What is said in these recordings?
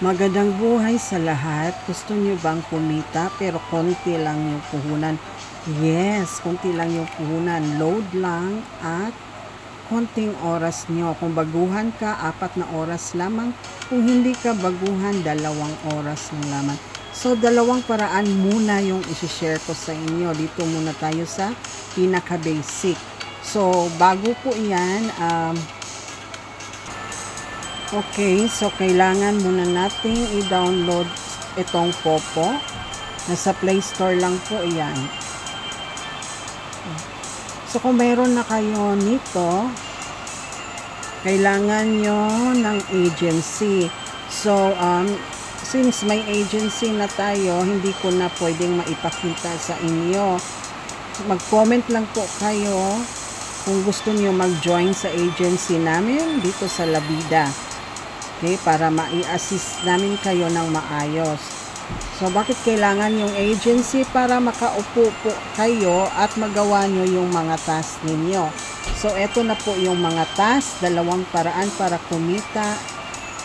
Magandang buhay sa lahat. Gusto nyo bang kumita pero konti lang yung puhunan? Yes, konti lang yung puhunan. Load lang at konting oras nyo. Kung baguhan ka, 4 na oras lamang. Kung hindi ka baguhan, 2 oras lang lamang. So, 2 paraan muna yung isi-share ko sa inyo. Dito muna tayo sa pinaka-basic. So, bago po yan, okay, so kailangan muna nating i-download itong Popo. Nasa Play Store lang po yan. So kung mayroon na kayo nito, kailangan nyo ng agency. So since may agency na tayo, hindi ko na pwedeng maipakita sa inyo. Mag-comment lang po kayo kung gusto nyo mag-join sa agency namin dito sa Labida. Okay, para mai-assist namin kayo ng maayos. So, bakit kailangan yung agency? Para makaupo po kayo at magawa nyo yung mga task ninyo. So, eto na po yung mga task, 2 paraan para kumita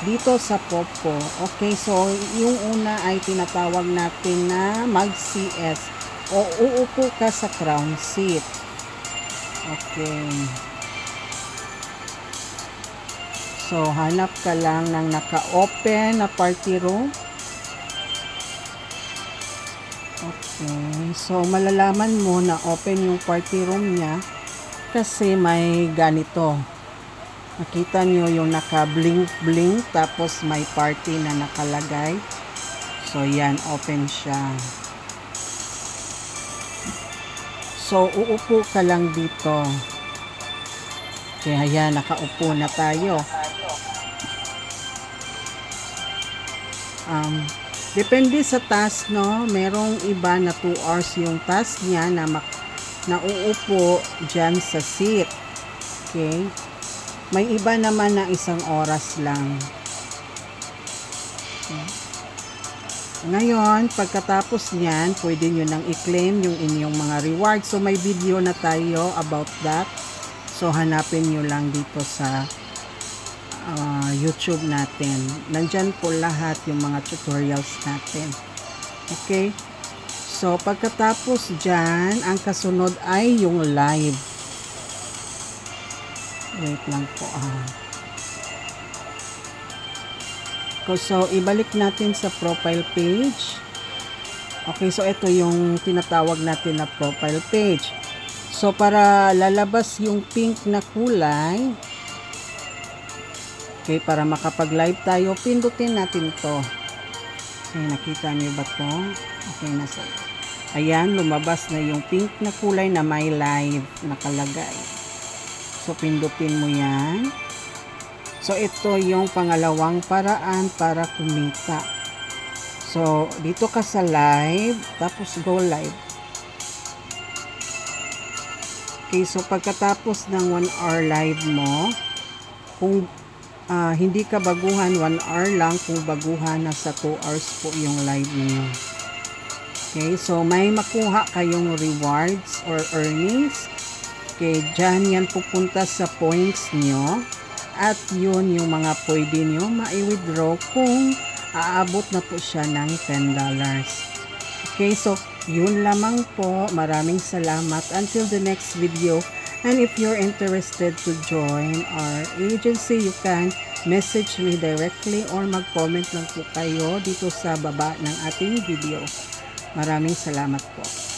dito sa Popo. Okay, so, yung una ay tinatawag natin na mag-CS o uupo ka sa crown seat. Okay. So, hanap ka lang ng naka-open na party room. Okay. So, malalaman mo na open yung party room niya kasi may ganito. Nakita nyo yung naka-blink-blink tapos may party na nakalagay. So, yan. Open siya. So, uupo ka lang dito. Kaya yan, nakaupo na tayo. Depende sa task, no? Merong iba na 2 hours yung task niya na nauupo dyan sa seat. Okay? May iba naman na 1 oras lang. Okay. Ngayon, pagkatapos niyan, pwede nyo nang i-claim yung inyong mga rewards. So, may video na tayo about that. So, hanapin nyo lang dito sa YouTube natin. Nandyan po lahat yung mga tutorials natin. Okay? So, pagkatapos dyan, ang kasunod ay yung live. Wait lang po. So, ibalik natin sa profile page. Okay, so ito yung tinatawag natin na profile page. So, para lalabas yung pink na kulay, okay, para makapag-live tayo, pindutin natin to. Okay, nakita niyo ba to? Okay, nasa. Ayan, lumabas na yung pink na kulay na may live nakalagay. So, pindutin mo yan. So, ito yung pangalawang paraan para kumita. So, dito ka sa live, tapos go live. Okay, so pagkatapos ng 1 hour live mo, kung hindi ka baguhan, 1 hour lang. Kung baguhan, nasa 2 hours po yung live niyo. Okay, so may makuha kayong rewards or earnings. Okay, dyan yan pupunta sa points nyo. At yun yung mga pwede nyo ma-withdraw kung aabot na po siya ng $10. Okay, so yun lamang po. Maraming salamat. Until the next video. And if you're interested to join our agency, you can message me directly or mag-comment lang po kayo dito sa baba ng ating video. Maraming salamat po.